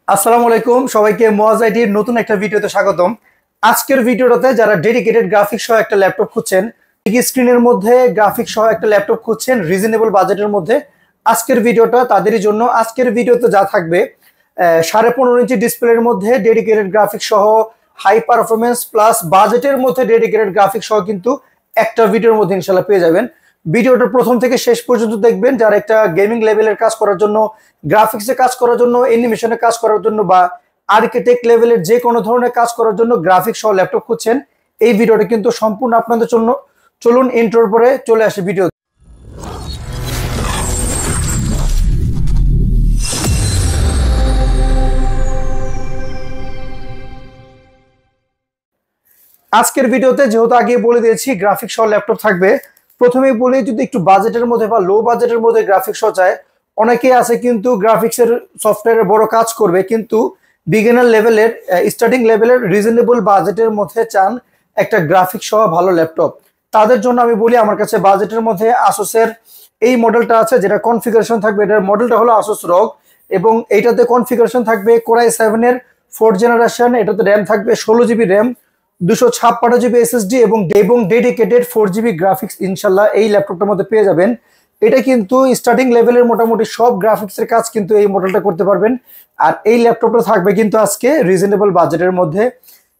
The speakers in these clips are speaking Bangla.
আসসালামু আলাইকুম সবাইকে মোয়াজ আইটির নতুন একটা ভিডিওতে স্বাগতম। আজকের ভিডিওটাতে যারা ডেডিকেটেড গ্রাফিক্স সহ একটা ল্যাপটপ খুঁজছেন, বিগ স্ক্রিনের মধ্যে গ্রাফিক্স সহ একটা ল্যাপটপ খুঁজছেন রিজনেবল বাজেটের মধ্যে, আজকের ভিডিওটা তাদেরই জন্য। আজকের ভিডিওতে যা থাকবে 15.5 ইঞ্চি ডিসপ্লের মধ্যে ডেডিকেটেড গ্রাফিক্স সহ হাই পারফরমেন্স প্লাস বাজেটের মধ্যে ডেডিকেটেড গ্রাফিক্স সহ কিন্তু একটা ভিডিওর মধ্যে ইনশাল্লাহ পেয়ে যাবেন। ভিডিওটা প্রথম থেকে শেষ পর্যন্ত দেখবেন। যারা একটা গেমিং লেভেলের কাজ করার জন্য, গ্রাফিক্সে কাজ করার জন্য, অ্যানিমেশনে কাজ করার জন্য বা আর্কিটেক্ট লেভেলের যে কোনো ধরনের কাজ করার জন্য গ্রাফিক্স সহ ল্যাপটপ খুঁজছেন, এই ভিডিওটা কিন্তু সম্পূর্ণ আপনাদের জন্য। চলুন ইন্ট্রোর পরে চলে আসে ভিডিও। আজকের ভিডিওতে যেহেতু আগে বলে দিয়েছি গ্রাফিক্স সহ ল্যাপটপ থাকবে, প্রথমেই বলি যদি একটু বাজেটের মধ্যে বা লো বাজেটের মধ্যে গ্রাফিক্স সহ চায়, অনেকেই আছে কিন্তু গ্রাফিক্সের সফটওয়্যারের বড় কাজ করবে কিন্তু বিগিনার লেভেলের স্টার্টিং লেভেলের রিজনেবল বাজেটের মধ্যে চান একটা গ্রাফিক্স সহ ভালো ল্যাপটপ। তাদের জন্য আমি বলি আমার কাছে বাজেটের মধ্যে আসুসের এই মডেলটা আছে, যেটা কনফিগারেশন থাকবে, এটার মডেলটা হলো আসুস রগ এবং এইটাতে কনফিগারেশন থাকবে কোরাই 7-এর 4th জেনারেশন। এটাতে র্যাম থাকবে 16 জিবি র্যাম, 256 জিবি এসএসডি এবং ডেডিকেটেড 4 জিবি গ্রাফিক্স ইনশাল্লাহ এই ল্যাপটপটার মধ্যে পেয়ে যাবেন। এটা কিন্তু স্টার্টিং লেভেলের মোটামুটি সব গ্রাফিক্সের কাজ কিন্তু এই মডেলটা করতে পারবেন। আর এই ল্যাপটপটা থাকবে কিন্তু আজকে রিজনেবল বাজেটের মধ্যে।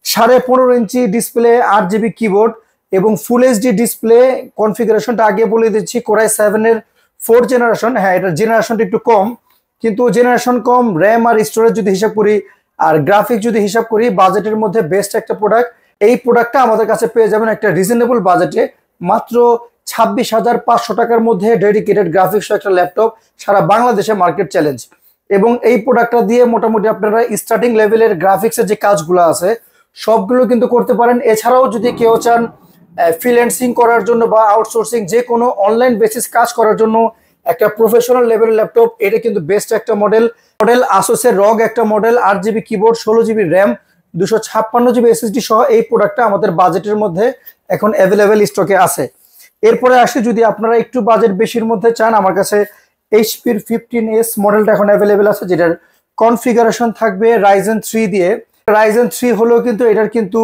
15.5 ইঞ্চি ডিসপ্লে, 8 জিবি কিবোর্ড এবং ফুল এইচডি ডিসপ্লে। কনফিগারেশনটা আগে বলে দিচ্ছি, কোরাই 7-এর 4th জেনারেশন। হ্যাঁ, এটার জেনারেশনটা একটু কম, কিন্তু জেনারেশন কম, র্যাম আর স্টোরেজ যদি হিসাব করি আর গ্রাফিক্স যদি হিসাব করি, বাজেটের মধ্যে বেস্ট একটা প্রোডাক্ট। এই প্রোডাক্টটা আমাদের কাছে পেয়ে যাবেন একটা রিজনেবল বাজেটে, মাত্র 26,500 টাকার মধ্যে ডেডিকেটেড গ্রাফিক্স একটা ল্যাপটপ, সারা বাংলাদেশে মার্কেট চ্যালেঞ্জ। এবং এই প্রোডাক্টটা দিয়ে মোটামুটি আপনারা স্টার্টিং লেভেলের গ্রাফিক্সের যে কাজগুলো আছে সবগুলো কিন্তু করতে পারেন। এছাড়াও যদি কেউ চান ফ্রিল্যান্সিং করার জন্য বা আউটসোর্সিং যে কোনো অনলাইন বেসিস কাজ করার জন্য একটা প্রফেশনাল লেভেলের ল্যাপটপ, এটা কিন্তু বেস্ট একটা মডেল। আসুসের রগ একটা model, 8 GB keyboard, 16 GB RAM, 256 GB SSD সহ এই প্রোডাক্টটা আমাদের বাজেটের মধ্যে এখন অ্যাভেলেবেল স্টকে আছে। এরপরে আসে যদি আপনারা একটু বাজেট বেশির মধ্যে চান, আমার কাছে এইচপির 15s মডেলটা এখন অ্যাভেলেবেল আছে, যেটার কনফিগারেশন থাকবে রাইজেন 3 দিয়ে। রাইজেন 3 হলেও কিন্তু এটার কিন্তু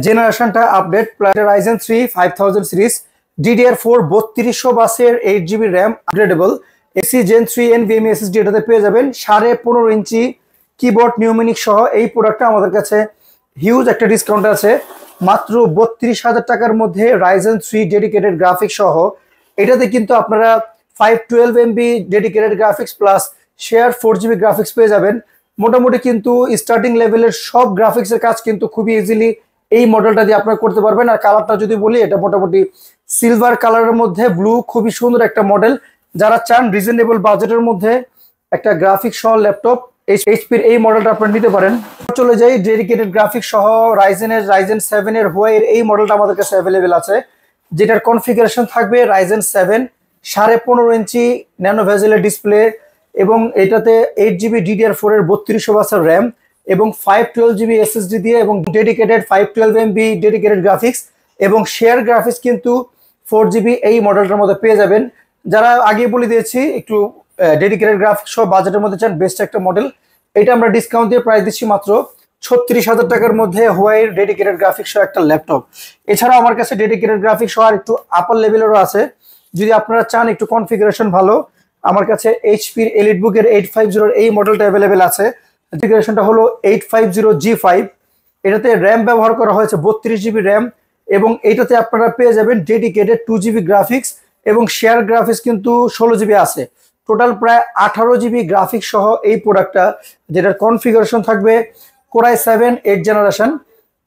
জেনারেশনটা আপডেট। রাইজেন 3 5000 সিরিজ, DDR4 3200 বাসের 8 জিবি র্যাম, আপগ্রেডেবল। এসি জেন 3 NVMe SSD এটাতে পেয়ে যাবেন। 15.5 ইঞ্চি কিবোর্ড নিউমেনিক সহ এই প্রোডাক্টটা আমাদের কাছে হিউজ একটা ডিসকাউন্ট আছে, মাত্র 32,000 টাকার মধ্যে রাইজেন 3 ডেডিকেটেড গ্রাফিক্স সহ। এটাতে কিন্তু আপনারা 512 MB dedicated graphics plus share 4 GB graphics পেয়ে যাবেন। মোটামুটি কিন্তু স্টার্টিং লেভেলের সব গ্রাফিক্সের কাজ কিন্তু খুবই ইজিলি এই মডেলটা দিয়ে আপনারা করতে পারবেন। আর কালারটা যদি বলি, এটা মোটামুটি সিলভার কালারের মধ্যে ব্লু, খুবই সুন্দর একটা মডেল। যারা চান রিজনেবল বাজেটের মধ্যে একটা গ্রাফিক্স সহ ল্যাপটপ, এইচপির এই মডেলটা আপনারা নিতে পারেন। চলে যাই ডেডিকেটেড গ্রাফিক্স সহ রাইজেন 7-এর হোয়াইয়ের এই মডেলটা আমাদের কাছে অ্যাভেলেবেল আছে, যেটার কনফিগারেশন থাকবে রাইজেন 7, 15.5 ইঞ্চি ন্যানো ভেজেলের ডিসপ্লে এবং এটাতে 8 জিবি DDR4 এর 3200 বাসের র্যাম এবং 512 জিবি এসএসডি দিয়ে এবং ডেডিকেটেড 512 MB ডেডিকেটেড গ্রাফিক্স এবং শেয়ার গ্রাফিক্স কিন্তু 4 জিবি এই মডেলটার মধ্যে পেয়ে যাবেন। যারা আগে বলে দিয়েছি একটু ডেডিকেটেড গ্রাফিক্স সহ বাজেটের মধ্যে চান, বেস্ট একটা মডেল। এটা আমরা ডিসকাউন্ট দিয়ে প্রাইস দিচ্ছি মাত্র 36,000 টাকার মধ্যে হোয়াইয়ের ডেডিকেটেড গ্রাফিক্স সহ একটা ল্যাপটপ। এছাড়াও আমার কাছে ডেডিকেটেড গ্রাফিক্স সহ আর একটু আপার লেভেলেরও আছে, যদি আপনারা চান একটু কনফিগারেশন ভালো, আমার কাছে এইচপির এলিটবুকের 850 এই মডেলটা অ্যাভেলেবেল আছে। কনফিগারেশনটা হলো 850G5। এটাতে র্যাম ব্যবহার করা হয়েছে 32 জিবি র্যাম এবং এইটাতে আপনারা পেয়ে যাবেন ডেডিকেটেড 2 জিবি গ্রাফিক্স এবং শেয়ার গ্রাফিক্স কিন্তু 16 জিবি আছে। টোটাল প্রায় 18 জিবি গ্রাফিক্স সহ এই প্রোডাক্টটা, যেটার কনফিগারেশন থাকবে core i 7 8th generation,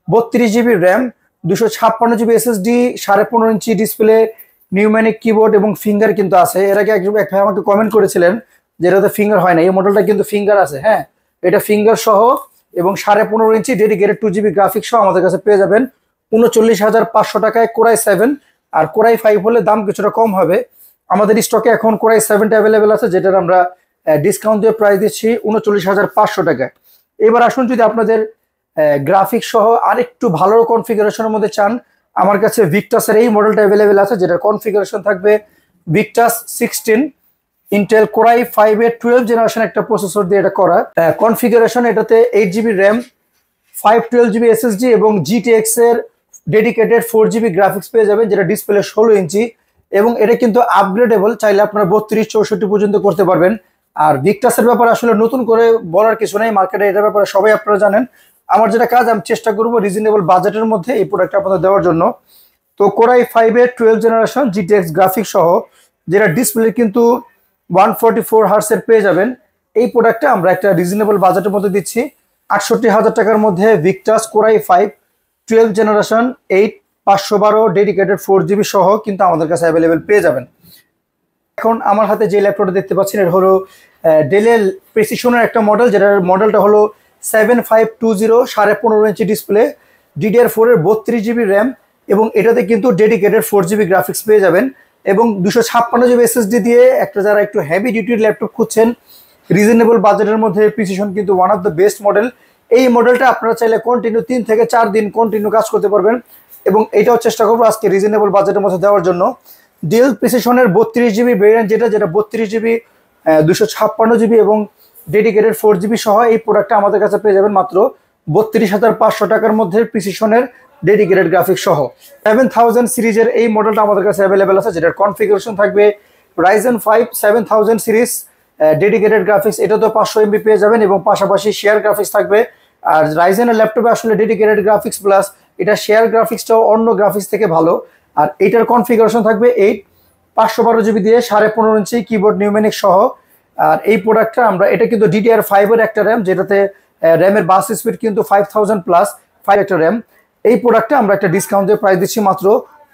32 GB RAM, 256 GB SSD, 15.5 inch display, নিউম্যানিক keyboard এবং ফিঙ্গার কিন্তু আছে। এর আগে এক ভাই আমাকে কমেন্ট করেছিলেন যে এটাতে ফিঙ্গার হয় না, এই মডেলটা কিন্তু ফিঙ্গার আছে। হ্যাঁ, এটা ফিঙ্গার সহ এবং 15.5 ইঞ্চি ডেডিকেটেড 2 জিবি গ্রাফিক্স সহ আমাদের কাছে পেয়ে যাবেন 39,500 টাকায় কোরাই 7। আর কোরাই 5 হলে দাম কিছুটা কম হবে। আমাদের স্টকে এখন কোরাই 7টা অ্যাভেলেবেল আছে, যেটার আমরা ডিসকাউন্ট দিয়ে প্রাইস দিচ্ছি 39,500 টাকায়। এবার আসুন যদি আপনাদের গ্রাফিক্স সহ আরেকটু ভালো কনফিগারেশনের মধ্যে চান, আমার কাছে ভিক্টাসের এই মডেলটা অ্যাভেলেবেল আছে, যেটার কনফিগারেশন থাকবে ভিক্টাস 16। ইন্টেল Core i5 এর 12 জেনারেশন একটা প্রসেসর দিয়ে এটা করা। কনফিগারেশন এটাতে 8GB র্যাম, 512GB SSD এবং GTX এর ডেডিকেটেড 4GB গ্রাফিক্স পেয়ে যাবেন, যেটা ডিসপ্লে 16 ইঞ্চি এবং এটা কিন্তু আপগ্রেডেবল, চাইলে আপনারা 32 64 পর্যন্ত করতে পারবেন। আর ভিক্টাসের ব্যাপারে আসলে নতুন করে বলার কিছু নেই, মার্কেটে এটার ব্যাপারে সবাই আপনারা জানেন। আমার যেটা কাজ, আমি চেষ্টা করবো রিজনেবল বাজেটের মধ্যে এই প্রোডাক্ট আপনাদের দেওয়ার জন্য। তো Core i5 এর 12 জেনারেশন GTX গ্রাফিক্স সহ, যেটা ডিসপ্লে কিন্তু 144 হার্টসের পেয়ে যাবেন। এই প্রোডাক্টটা আমরা একটা রিজনেবল বাজেটের মধ্যে দিচ্ছি 68,000 টাকার মধ্যে। Victus Core i5 12 generation 8 512 dedicated 4GB সহ কিন্তু আমাদের কাছে অ্যাভেলেবেল পেয়ে যাবেন। এখন আমার হাতে যে ল্যাপটপটা দেখতে পাচ্ছেন, এটা হলো ডেলের প্রিসিশনের একটা মডেল, যেটার মডেলটা হলো 7520, 15.5 ইঞ্চি ডিসপ্লে, DDR4 এর 32GB র্যাম এবং এটাতে কিন্তু ডেডিকেটেড 4GB গ্রাফিক্স পেয়ে যাবেন এবং 256GB SSD দিয়ে একটা যারা একটু হেভি ডিউটির ল্যাপটপ খুঁজছেন রিজনেবল বাজেটের মধ্যে, প্রিসিশন কিন্তু one of the best model. এই মডেলটা আপনারা চাইলে কন্টিনিউ 3 থেকে 4 দিন কন্টিনিউ কাজ করতে পারবেন এবং এটাও চেষ্টা করবো আজকে রিজনেবল বাজেটের মধ্যে দেওয়ার জন্য। ডেল প্রিসিশনের 32GB ভেরিয়েন্ট, যেটা 32GB 256GB এবং ডেডিকেটেড 4GB সহ এই প্রোডাক্টটা আমাদের কাছে পেয়ে যাবেন মাত্র 32,500 টাকার মধ্যে, প্রিসিশনের ডেডিকেটেড গ্রাফিক্স সহ। 7000 সিরিজের এই মডেলটা আমাদের কাছে অ্যাভেলেবেল আছে, যেটার কনফিগারেশন থাকবে Ryzen 5 7000 সিরিজ ডেডিকেটেড গ্রাফিক্স, এটা তো 500 MB পেয়ে যাবেন এবং পাশাপাশি শেয়ার গ্রাফিক্স থাকবে। আর রাইজেনের ল্যাপটপে আসলে ডেডিকেটেড গ্রাফিক্স প্লাস এটা শেয়ার গ্রাফিক্সটাও অন্য গ্রাফিক্স থেকে ভালো। আর এটার কনফিগারেশন থাকবে 8 512GB দিয়ে 15.5 ইঞ্চি কিবোর্ড নিউমেনিক সহ। আর এই প্রোডাক্টটা আমরা, এটা কিন্তু DDR5 এর একটা র্যাম, যেটাতে র্যামের বাস স্পিড কিন্তু 5000 প্লাস 5 একটা র্যাম। এই প্রোডাক্টটা আমরা একটা ডিসকাউন্টের প্রাইস দিচ্ছি মাত্র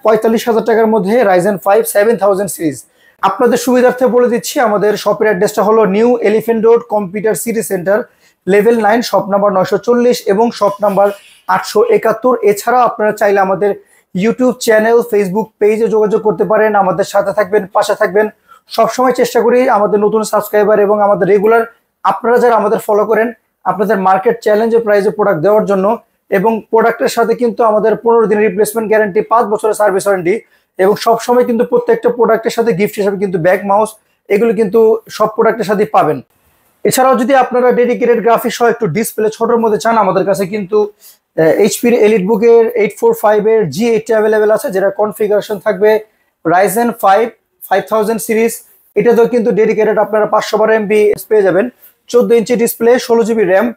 45,000 টাকার মধ্যে, Ryzen 5 7000 সিরিজ। আপনাদের সুবিধার্থে বলে দিচ্ছি, আমাদের শপের অ্যাড্রেসটা হলো new elephant road computer city centre, level 9, shop number 940 এবং শপ নাম্বার 871। এছাড়াও আপনারা চাইলে আমাদের ইউটিউব চ্যানেল, ফেসবুক পেজে যোগাযোগ করতে পারেন, আমাদের সাথে থাকবেন, পাশে থাকবেন। সবসময় চেষ্টা করি আমাদের নতুন সাবস্ক্রাইবার এবং আমাদের রেগুলার আপনারা যারা আমাদের ফলো করেন, আপনাদের মার্কেট চ্যালেঞ্জের প্রাইজে প্রোডাক্ট দেওয়ার জন্য। এবং প্রোডাক্টের সাথে কিন্তু আমাদের 15 দিনের রিপ্লেসমেন্ট গ্যারান্টি, 5 বছরের সার্ভিস ওয়ারেন্টি এবং সবসময় কিন্তু প্রত্যেকটা প্রোডাক্টের সাথে গিফট হিসেবে কিন্তু ব্যাগ, মাউস, এগুলো কিন্তু সব প্রোডাক্টের সাথে পাবেন। এছাড়াও যদি আপনারা ডেডিকেটেড গ্রাফিক্স সহ একটু ডিসপ্লে ছোটোর মধ্যে চান, আমাদের কাছে কিন্তু এইচপির এলিটবুকের 845 এর G8 অ্যাভেলেবেল আছে, যেটা কনফিগারেশন থাকবে Ryzen 5 5000 সিরিজ। এটাতেও কিন্তু ডেডিকেটেড আপনারা 512 MB পেয়ে যাবেন, 14 ইঞ্চি display, 16GB RAM,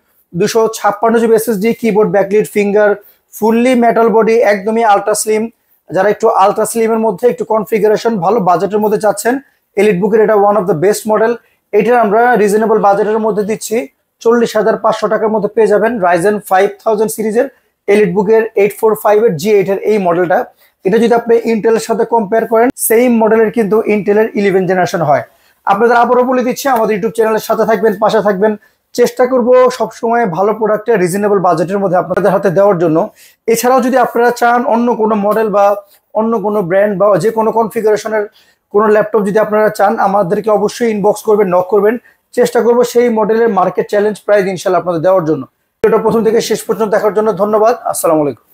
256GB SSD, keyboard, backlit, finger, fully metal body, একদমই আলট্রা স্লিম। যারা একটু আলট্রা স্লিমের মধ্যে একটু কনফিগারেশন ভালো বাজেটের মধ্যে চাচ্ছেন, এলিটবুকের এটা one of the best model. এটার আমরা রিজনেবল বাজেটের মধ্যে দিচ্ছি 40,500 টাকার মধ্যে পেয়ে যাবেন Ryzen 5000 সিরিজের এলিটবুকের 845 এর G8 এর এই মডেলটা। এটা যদি আপনি ইন্টেলের সাথে কম্পেয়ার করেন, সেম মডেলের কিন্তু ইন্টেলের 11 জেনারেশন হয়। আপনাদের আবারও বলে দিচ্ছি, আমাদের ইউটিউব চ্যানেলের সাথে থাকবেন, পাশে থাকবেন। চেষ্টা করব সবসময় ভালো প্রোডাক্টে রিজনেবল বাজেটের মধ্যে আপনাদের হাতে দেওয়ার জন্য। এছাড়াও যদি আপনারা চান অন্য কোনো মডেল বা অন্য কোনো ব্র্যান্ড বা যে কোনো কনফিগারেশনের কোনো ল্যাপটপ যদি আপনারা চান, আমাদেরকে অবশ্যই ইনবক্স করবেন, নক করবেন। চেষ্টা করব সেই মডেলের মার্কেট চ্যালেঞ্জ প্রাইস ইনশাআল্লাহ আপনাদের দেওয়ার জন্য। ভিডিওটা প্রথম থেকে শেষ পর্যন্ত দেখার জন্য ধন্যবাদ। আসসালামু আলাইকুম।